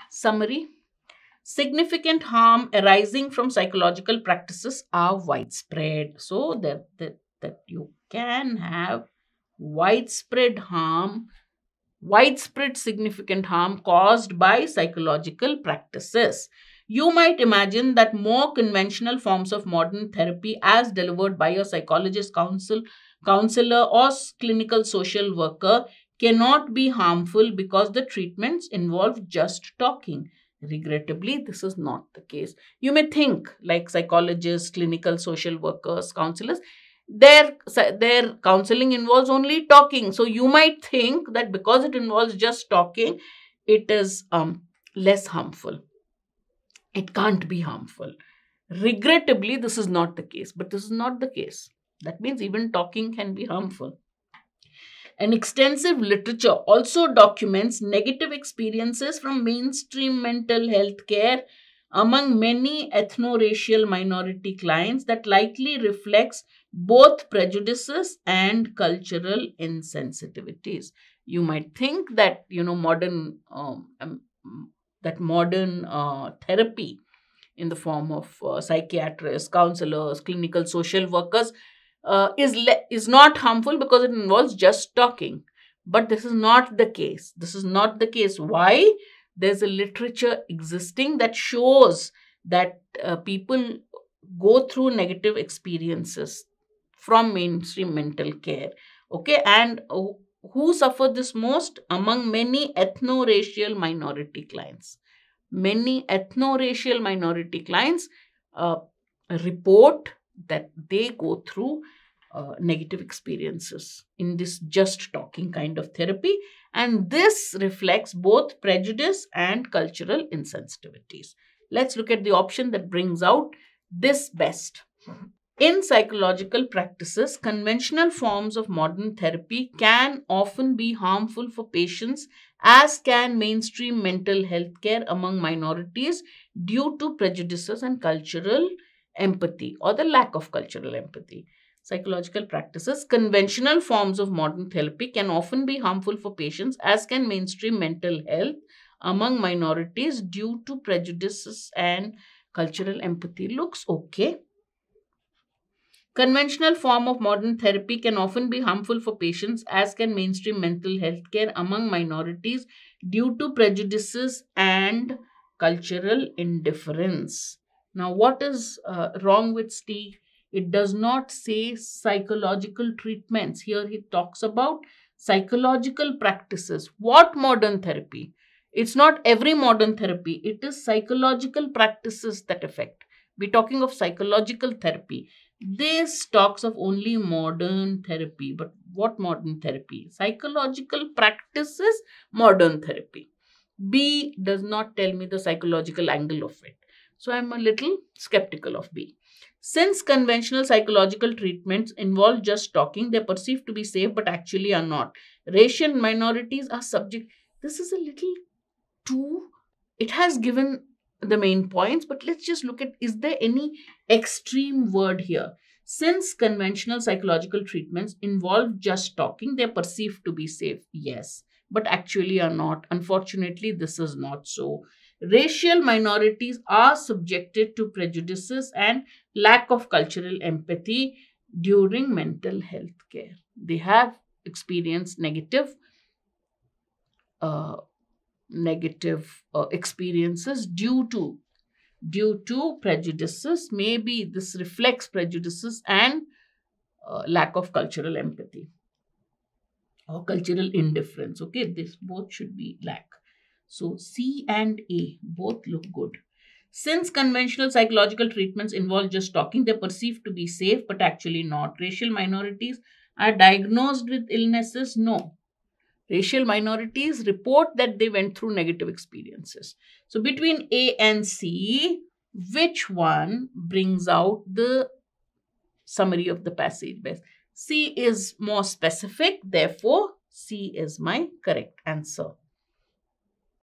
Summary. Significant harm arising from psychological practices are widespread. So that you can have widespread harm, widespread significant harm caused by psychological practices. You might imagine that more conventional forms of modern therapy, as delivered by a psychologist, counselor, or clinical social worker, cannot be harmful because the treatments involve just talking. Regrettably, this is not the case. You may think like psychologists, clinical social workers, counselors, their counseling involves only talking. So you might think that because it involves just talking, it is less harmful. It can't be harmful. Regrettably, this is not the case, but this is not the case. That means even talking can be harmful. An extensive literature also documents negative experiences from mainstream mental health care among many ethno-racial minority clients that likely reflects both prejudices and cultural insensitivities. You might think that modern therapy in the form of psychiatrists, counselors, clinical social workers is not harmful because it involves just talking. But this is not the case. This is not the case. Why? There's a literature existing that shows that people go through negative experiences from mainstream mental care. Okay, and who suffer this most? Among many ethno-racial minority clients. Many ethno-racial minority clients uh, report that they go through negative experiences in this just talking kind of therapy, and this reflects both prejudice and cultural insensitivities. Let's look at the option that brings out this best. In psychological practices, conventional forms of modern therapy can often be harmful for patients, as can mainstream mental health care among minorities, due to prejudices and cultural empathy, or the lack of cultural empathy. Psychological practices, conventional forms of modern therapy can often be harmful for patients, as can mainstream mental health among minorities, due to prejudices and cultural empathy. Looks okay. Conventional form of modern therapy can often be harmful for patients, as can mainstream mental health care among minorities, due to prejudices and cultural indifference. Now, what is wrong with Steve? It does not say psychological treatments. Here he talks about psychological practices. What modern therapy? It's not every modern therapy. It is psychological practices that affect. We're talking of psychological therapy. This talks of only modern therapy. But what modern therapy? Psychological practices, modern therapy. B does not tell me the psychological angle of it. So I'm a little skeptical of B. Since conventional psychological treatments involve just talking, they're perceived to be safe but actually are not. Racial minorities are subject. This is a little too. It has given the main points, but let's just look at, is there any extreme word here? Since conventional psychological treatments involve just talking, they're perceived to be safe. Yes, but actually are not. Unfortunately, this is not so. Racial minorities are subjected to prejudices and lack of cultural empathy during mental health care. They have experienced uh, negative experiences due to prejudices. Maybe this reflects prejudices and lack of cultural empathy or cultural indifference. Okay, this both should be lack. So C and A both look good. Since conventional psychological treatments involve just talking, they're perceived to be safe but actually not. Racial minorities are diagnosed with illnesses? No. Racial minorities report that they went through negative experiences. So between A and C, which one brings out the summary of the passage best? C is more specific, therefore C is my correct answer.